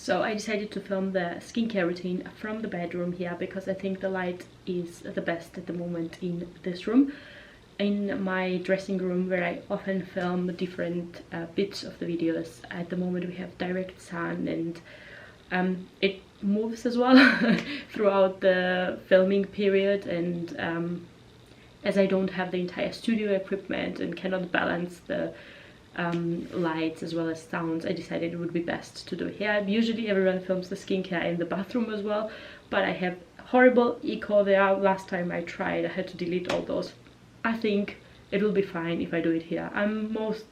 So I decided to film the skincare routine from the bedroom here because I think the light is the best at the moment in this room. In my dressing room, where I often film different bits of the videos, at the moment we have direct sun, and it moves as well throughout the filming period, and as I don't have the entire studio equipment and cannot balance the lights as well as sounds, I decided it would be best to do here. Usually everyone films the skincare in the bathroom as well, but I have horrible echo there. Last time I tried, I had to delete all those. I think it will be fine if I do it here. I'm most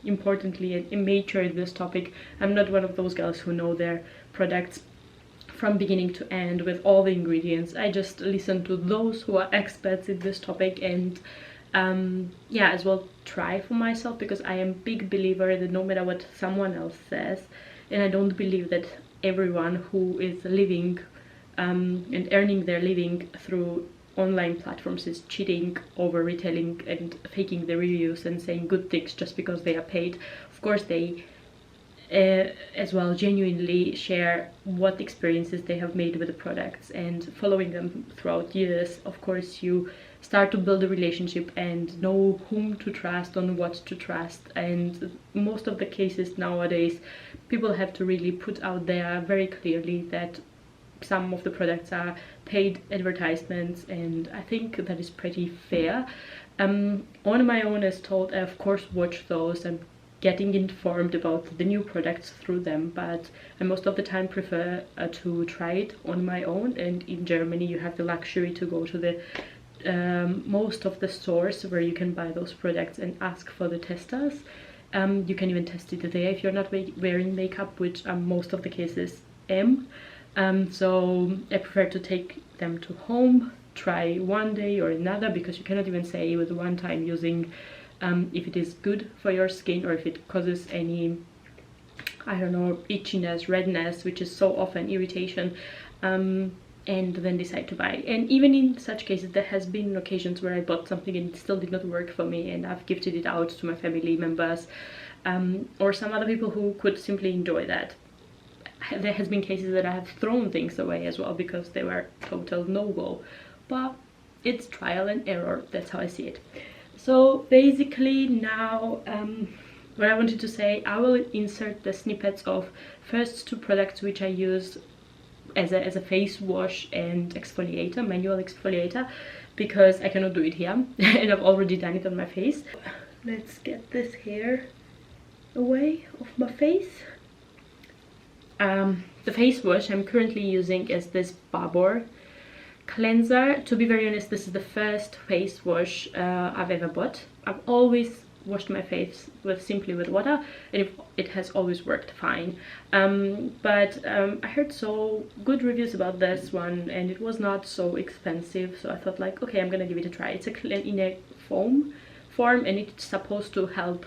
importantly immature in this topic. I'm not one of those girls who know their products from beginning to end with all the ingredients. I just listen to those who are experts in this topic and yeah, as well try for myself, because I am a big believer that no matter what someone else says, and I don't believe that everyone who is living and earning their living through online platforms is cheating, over retailing and faking the reviews and saying good things just because they are paid. Of course they as well genuinely share what experiences they have made with the products, and following them throughout years, of course you start to build a relationship and know whom to trust, on what to trust. And most of the cases nowadays, people have to really put out there very clearly that some of the products are paid advertisements, and I think that is pretty fair. On my own, as told, I of course watch those and getting informed about the new products through them, but I most of the time prefer to try it on my own. And in Germany you have the luxury to go to the most of the stores where you can buy those products and ask for the testers. You can even test it there if you're not wearing makeup, which most of the cases am. So I prefer to take them to home, try one day or another, because you cannot even say with one time using if it is good for your skin or if it causes any, I don't know, itchiness, redness, which is so often irritation, and then decide to buy. And even in such cases, there has been occasions where I bought something and it still did not work for me, and I've gifted it out to my family members or some other people who could simply enjoy that. There has been cases that I have thrown things away as well because they were total no-go, but it's trial and error. That's how I see it. So basically now what I wanted to say, I will insert the snippets of first two products which I use as a face wash and exfoliator, manual exfoliator, because I cannot do it here and I've already done it on my face. Let's get this hair away of my face. The face wash I'm currently using is this Babor cleanser. To be very honest, this is the first face wash I've ever bought. I've always washed my face simply with water, and it has always worked fine. But I heard so good reviews about this one, and it was not so expensive, so I thought like, okay, I'm gonna give it a try. It's in a foam form, and it's supposed to help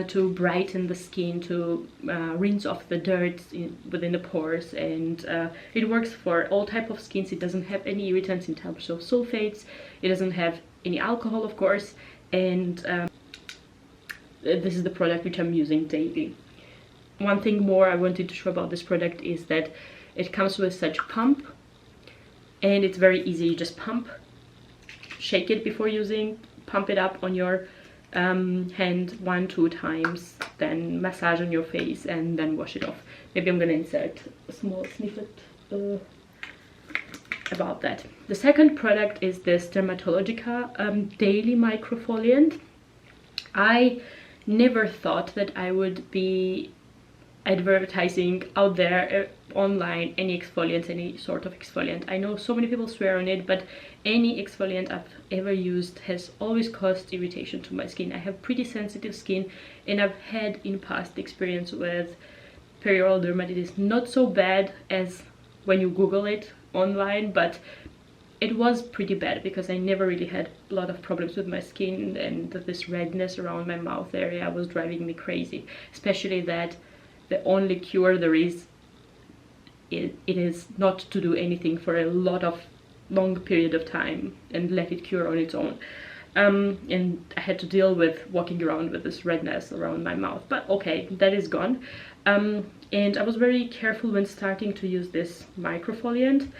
to brighten the skin, to rinse off the dirt within the pores, and it works for all type of skins. It doesn't have any irritants in terms of sulfates, it doesn't have any alcohol, of course, and this is the product which I'm using daily. One thing more I wanted to show about this product is that it comes with such pump, and it's very easy. You just pump, shake it before using, pump it up on your hand 1-2 times, then massage on your face and then wash it off. Maybe I'm gonna insert a small snippet about that. The second product is this Dermatologica daily microfoliant. I never thought that I would be advertising out there online any exfoliant, any sort of exfoliant. I know so many people swear on it, but any exfoliant I've ever used has always caused irritation to my skin. I have pretty sensitive skin, and I've had in past experience with perioral dermatitis. Not so bad as when you Google it online, but it was pretty bad because I never really had a lot of problems with my skin, and this redness around my mouth area was driving me crazy, especially that the only cure there is, it is not to do anything for a long period of time and let it cure on its own. and I had to deal with walking around with this redness around my mouth, but okay, that is gone. And I was very careful when starting to use this microfoliant.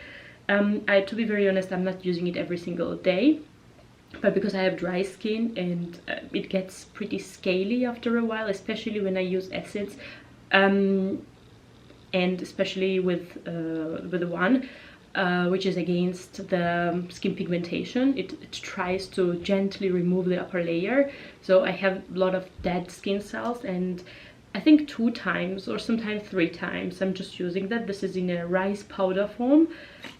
To be very honest, I'm not using it every single day, but because I have dry skin and it gets pretty scaly after a while, especially when I use acids, and especially with the one which is against the skin pigmentation. It tries to gently remove the upper layer, so I have a lot of dead skin cells, and I think 2 times or sometimes 3 times I'm just using that. This is in a rice powder form.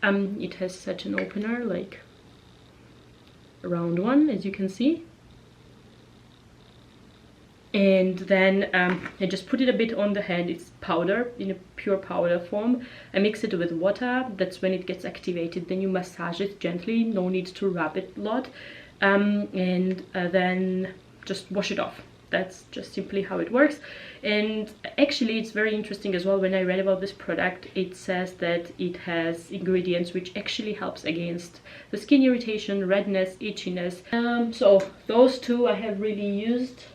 It has such an opener, like a round one, as you can see. And then I just put it a bit on the hand. It's powder, in a pure powder form. I mix it with water. That's when it gets activated. Then you massage it gently, no need to rub it a lot, and then just wash it off. That's just simply how it works. And actually it's very interesting as well. When I read about this product, it says that it has ingredients which actually helps against the skin irritation, redness, itchiness. So those 2 I have really used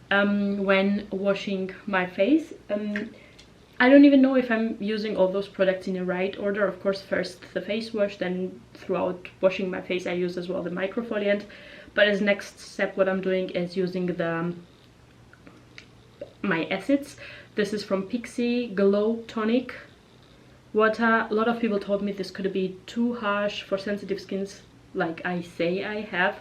when washing my face. I don't even know if I'm using all those products in the right order. Of course, first the face wash, then throughout washing my face I use as well the microfoliant. But as next step, what I'm doing is using my acids. This is from Pixie Glow Tonic Water. A lot of people told me this could be too harsh for sensitive skins, like I say I have.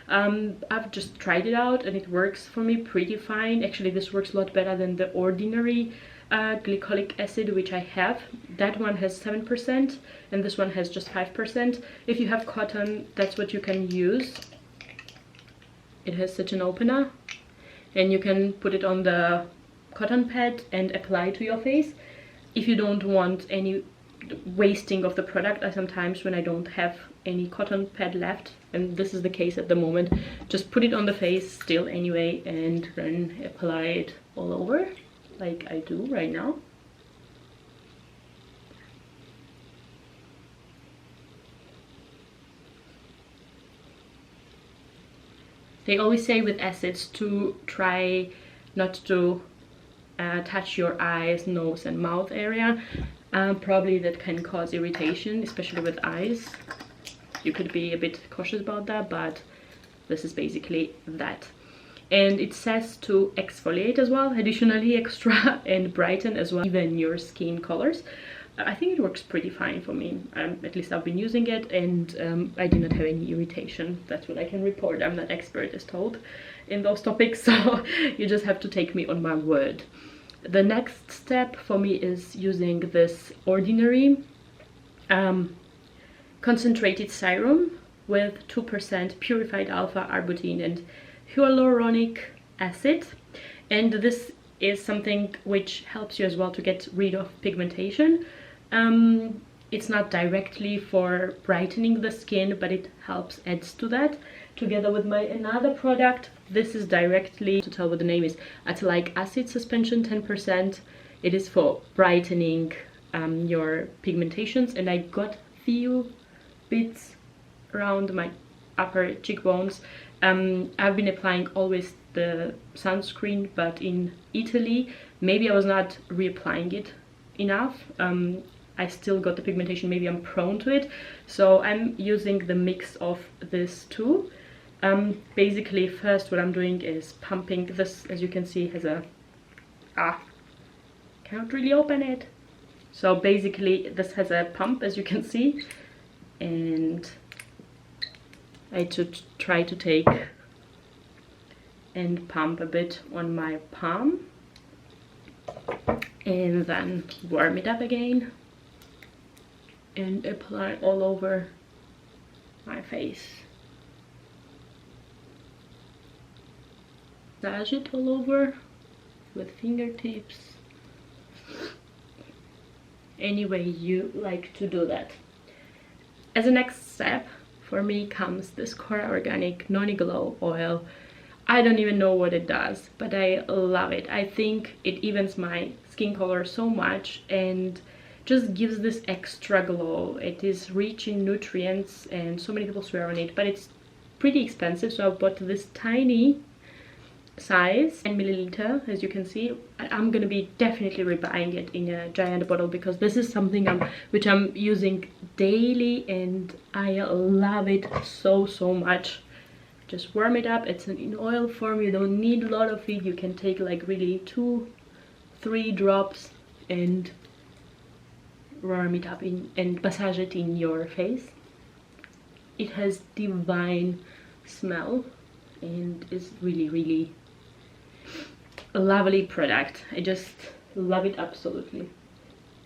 I've just tried it out and it works for me pretty fine. Actually, this works a lot better than the ordinary glycolic acid which I have. That one has 7% and this one has just 5%. If you have cotton, that's what you can use. It has such an opener, and you can put it on the cotton pad and apply to your face. If you don't want any wasting of the product, I sometimes, when I don't have any cotton pad left, and this is the case at the moment, just put it on the face still anyway and then apply it all over like I do right now. They always say with acids to try not to touch your eyes, nose and mouth area. Probably that can cause irritation, especially with eyes. You could be a bit cautious about that, but this is basically that. And it says to exfoliate as well, additionally extra, and brighten as well, even your skin colors. I think it works pretty fine for me. At least I've been using it, and I did not have any irritation. That's what I can report. I'm not expert, as told, in those topics, so you just have to take me on my word. The next step for me is using this ordinary concentrated serum with 2% purified alpha-arbutin and hyaluronic acid, and this is something which helps you as well to get rid of pigmentation. It's not directly for brightening the skin, but it helps adds to that, together with my another product. This is directly, to tell what the name is, Atalaic acid suspension 10%. It is for brightening your pigmentations, and I got few bits around my upper cheekbones. I've been applying always the sunscreen, but in Italy maybe I was not reapplying it enough. I still got the pigmentation, maybe I'm prone to it, so I'm using the mix of this too. Basically, first what I'm doing is pumping. This, as you can see, has a can't really open it. So basically this has a pump, as you can see, and I try to take and pump a bit on my palm and then warm it up again and apply all over my face. Massage it all over with fingertips, any way you like to do that. As a next step for me comes this Kora Organic Noni Glow Oil. I don't even know what it does, but I love it. I think it evens my skin color so much and just gives this extra glow. It is rich in nutrients and so many people swear on it, but it's pretty expensive, so I bought this tiny size, 10 milliliter, as you can see. I'm gonna be definitely rebuying it in a giant bottle, because this is something which I'm using daily and I love it so much. Just warm it up. It's in oil form, you don't need a lot of it. You can take like really 2-3 drops and warm it up and massage it in your face. It has divine smell and is really a lovely product. I just love it absolutely.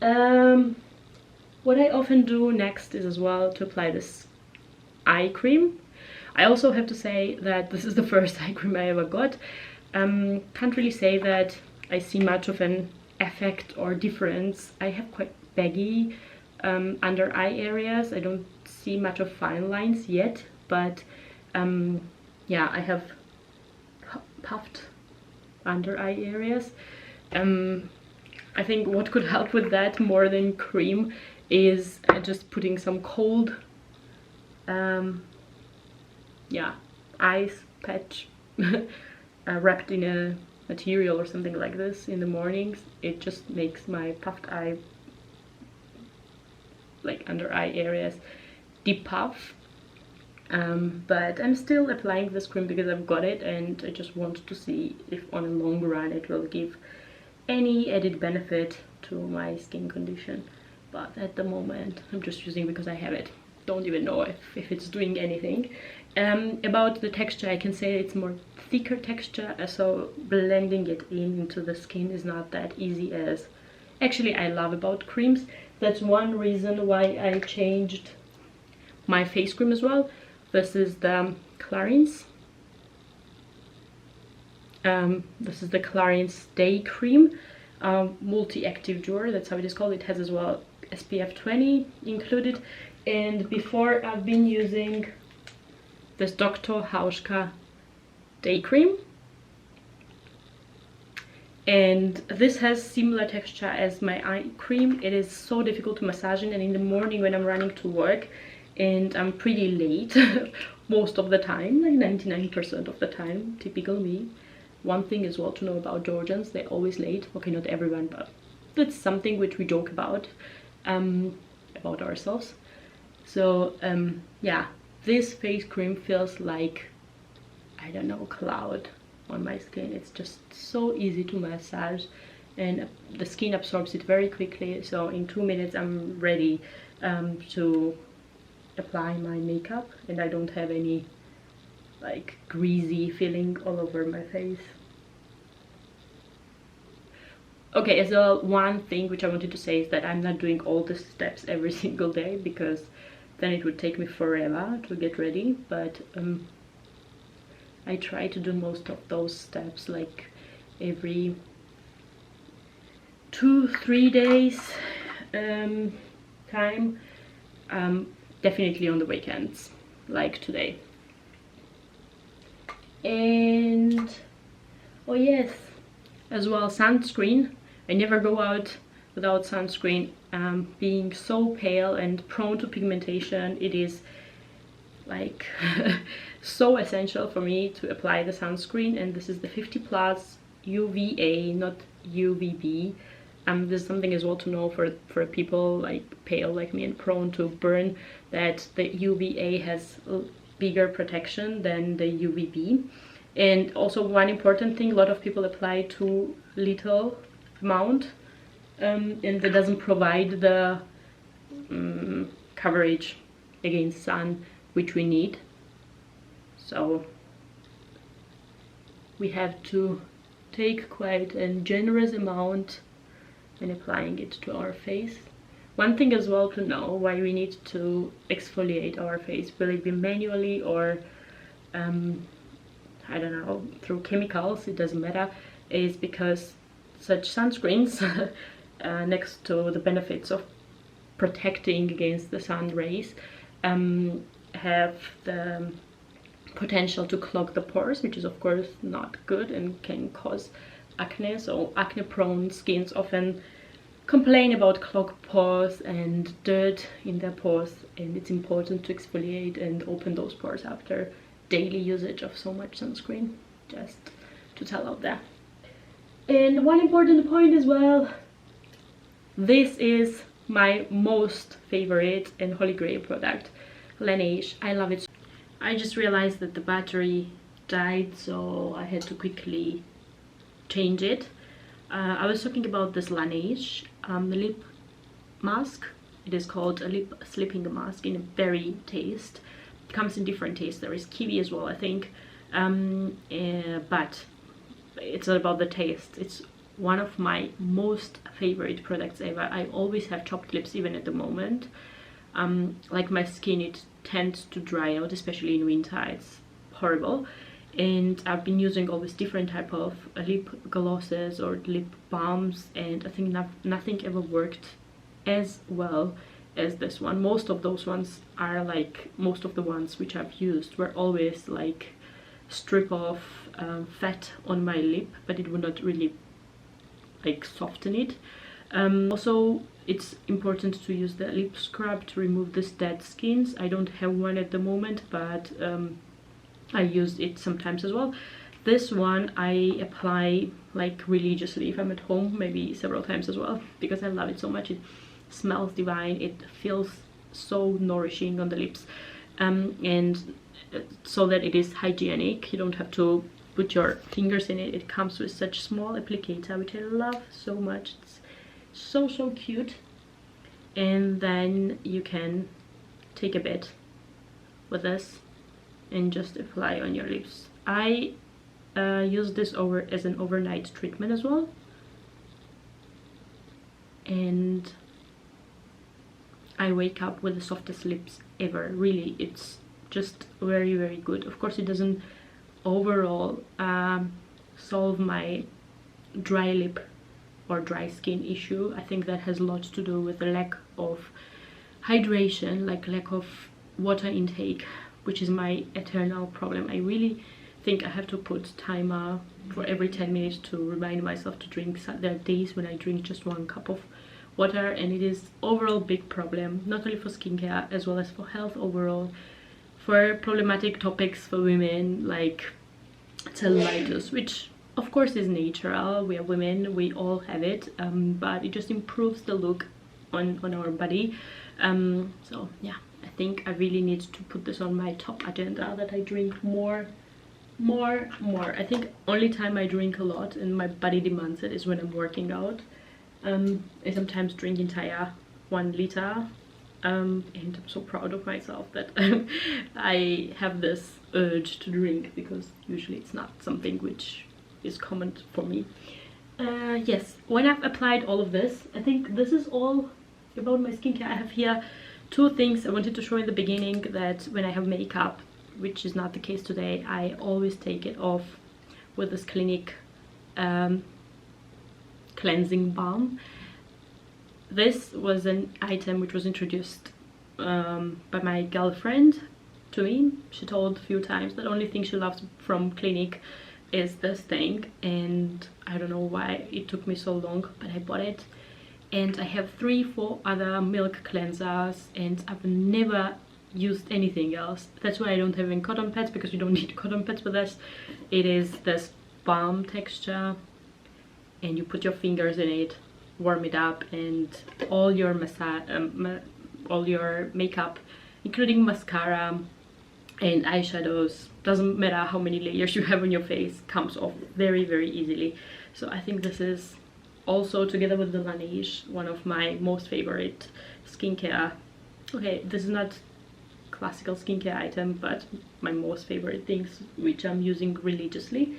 What I often do next is as well to apply this eye cream. I also have to say that this is the first eye cream I ever got. Can't really say that I see much of an effect or difference. I have quite baggy under eye areas. I don't see much of fine lines yet, but yeah, I have puffed under eye areas. I think what could help with that more than cream is just putting some cold yeah, ice patch wrapped in a material or something like this in the mornings. It just makes my puffed eye, like under eye areas, depuff. But I'm still applying this cream because I've got it, and I just want to see if on a long run it will give any added benefit to my skin condition. But at the moment I'm just using because I have it. Don't even know if it's doing anything. About the texture, I can say it's more thicker texture, so blending it into the skin is not that easy as actually I love about creams. That's one reason why I changed my face cream as well. This is the Clarins. This is the Clarins Day Cream, multi-active Jour, that's how it is called. It has as well SPF 20 included. And before I've been using this Dr. Hauschka Day Cream. And this has similar texture as my eye cream. It is so difficult to massage in, and in the morning when I'm running to work and I'm pretty late most of the time, like 99% of the time, typical me. One thing as well to know about Georgians, they're always late. Okay, not everyone, but that's something which we joke about ourselves. So yeah, this face cream feels like, I don't know, cloud on my skin. It's just so easy to massage and the skin absorbs it very quickly. So in 2 minutes I'm ready to apply my makeup, and I don't have any like greasy feeling all over my face. Okay, so one thing which I wanted to say is that I'm not doing all the steps every single day, because then it would take me forever to get ready, but I try to do most of those steps like every 2-3 days time, definitely on the weekends like today. And oh yes, as well, sunscreen. I never go out without sunscreen. Being so pale and prone to pigmentation, it is like so essential for me to apply the sunscreen, and this is the 50+ UVA, not UVB. This is something as well to know for people like pale like me and prone to burn, that the UVA has bigger protection than the UVB. And also one important thing, a lot of people apply too little amount, and that doesn't provide the coverage against sun which we need. So we have to take quite a generous amount when applying it to our face. One thing as well to know why we need to exfoliate our face, will it be manually or I don't know, through chemicals, it doesn't matter, is because such sunscreens next to the benefits of protecting against the sun rays, have the potential to clog the pores, which is of course not good and can cause acne. So acne prone skins often complain about clogged pores and dirt in their pores, and it's important to exfoliate and open those pores after daily usage of so much sunscreen, just to tell out there. And one important point as well, this is my most favorite and holy grail product, Laneige. I love it. I just realized that the battery died, so I had to quickly change it. I was talking about this Laneige lip mask. It is called a lip sleeping mask in a berry taste. It comes in different tastes. There is kiwi as well, I think, but it's not about the taste. It's one of my most favorite products ever. I always have chapped lips, even at the moment. Like my skin, it tends to dry out, especially in winter. It's horrible. And I've been using all these different type of lip glosses or lip balms, and I think nothing ever worked as well as this one. Most of those ones are like, most of the ones which I've used were always like strip off fat on my lip, but it would not really like soften it. Also, it's important to use the lip scrub to remove this dead skins. I don't have one at the moment, but I use it sometimes as well. This one I apply like religiously if I'm at home, maybe several times as well, because I love it so much. It smells divine, it feels so nourishing on the lips, and so that it is hygienic. You don't have to put your fingers in it. It comes with such small applicator, which I love so much. It's so cute. And then you can take a bit with this and just apply on your lips. I use this as an overnight treatment as well, and I wake up with the softest lips ever. Really, it's just very good. Of course, it doesn't overall solve my dry lip or dry skin issue. I think that has a lot to do with the lack of hydration, like lack of water intake, which is my eternal problem. I really think I have to put timer for every 10 minutes to remind myself to drink. There are days when I drink just 1 cup of water, and it is overall big problem, not only for skincare as well as for health overall, for problematic topics for women like cellulitis, which of course is natural. We are women, we all have it, but it just improves the look on our body. So yeah, I think I really need to put this on my top agenda, that I drink more. I think only time I drink a lot and my body demands it is when I'm working out. I sometimes drink entire 1 liter, and I'm so proud of myself that I have this urge to drink, because usually it's not something which is common for me. Yes, when I've applied all of this, I think this is all about my skincare. I have here 2 things I wanted to show in the beginning, that when I have makeup, which is not the case today, I always take it off with this Clinique cleansing balm. This was an item which was introduced by my girlfriend to me. She told a few times that the only thing she loves from Clinique is this thing, and I don't know why it took me so long, but I bought it. And I have 3-4 other milk cleansers, and I've never used anything else. That's why I don't have any cotton pads, because you don't need cotton pads with this. It is this balm texture, and you put your fingers in it, warm it up, and all your all your makeup, including mascara and eyeshadows, doesn't matter how many layers you have on your face, comes off very easily. So I think this is also, together with the Laneige, one of my most favorite skincare. Okay, this is not classical skincare item, but my most favorite things which I'm using religiously.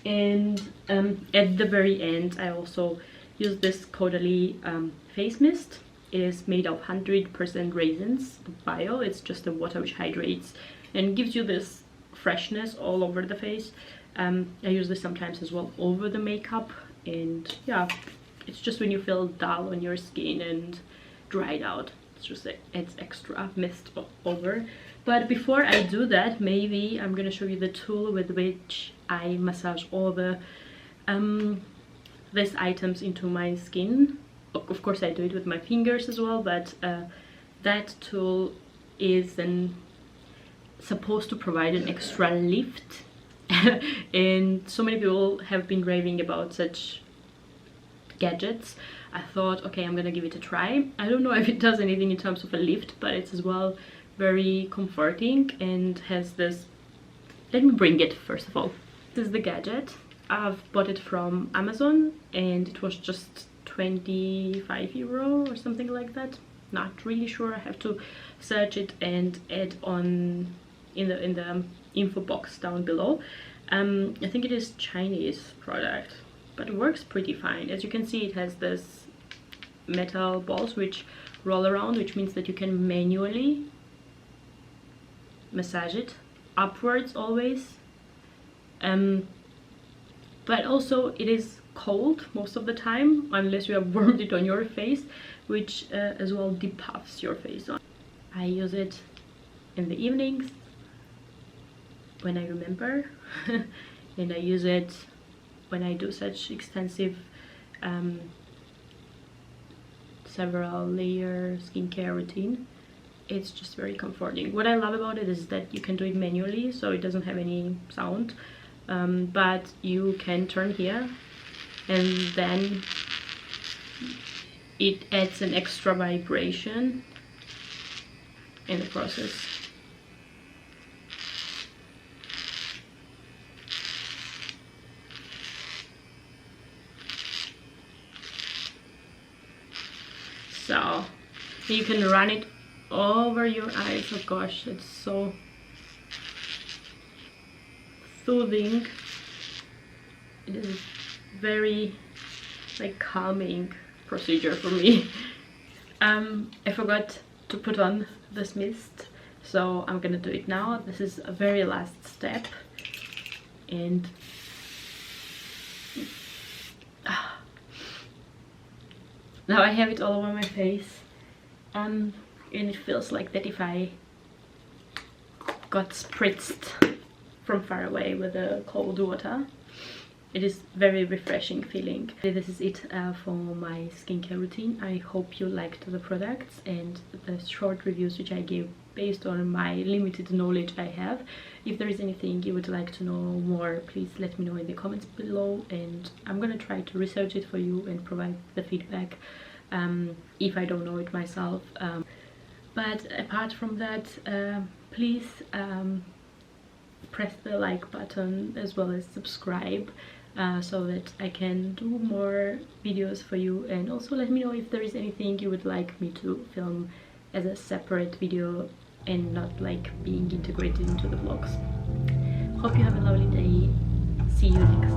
And at the very end, I also use this Caudalie face mist. It is made of 100% raisins bio. It's just a water which hydrates and gives you this freshness all over the face. I use this sometimes as well over the makeup, and yeah, it's just when you feel dull on your skin and dried out, it's extra mist over. But before I do that, maybe I'm gonna show you the tool with which I massage all the these items into my skin. Of course I do it with my fingers as well, but that tool is an supposed to provide an extra lift. And so many people have been raving about such gadgets. I thought, okay, I'm gonna give it a try. I don't know if it does anything in terms of a lift, but it's as well very comforting and has this. Let me bring it first of all. This is the gadget. I've bought it from Amazon and it was just 25 euro or something like that. Not really sure. I have to search it and add on in the info box down below. I think it is Chinese product, but it works pretty fine. As you can see, it has this metal balls which roll around, which means that you can manually massage it upwards always. But also it is cold most of the time, unless you have warmed it on your face, which as well depuffs your face on. I use it in the evenings when I remember and I use it when I do such extensive several layer skincare routine. It's just very comforting. What I love about it is that you can do it manually, so it doesn't have any sound, but you can turn here and then it adds an extra vibration in the process. So you can run it over your eyes. Oh gosh, it's so soothing. It is very like calming procedure for me. I forgot to put on this mist, so I'm gonna do it now. This is a very last step, and now I have it all over my face, and it feels like that if I got spritzed from far away with the cold water. It is very refreshing feeling. This is it for my skincare routine. I hope you liked the products and the short reviews which I gave based on my limited knowledge I have. If there is anything you would like to know more, please let me know in the comments below, and I'm gonna try to research it for you and provide the feedback if I don't know it myself. But apart from that, please press the like button as well as subscribe so that I can do more videos for you, and also let me know if there is anything you would like me to film as a separate video and not like being integrated into the vlogs. Hope you have a lovely day. See you next time.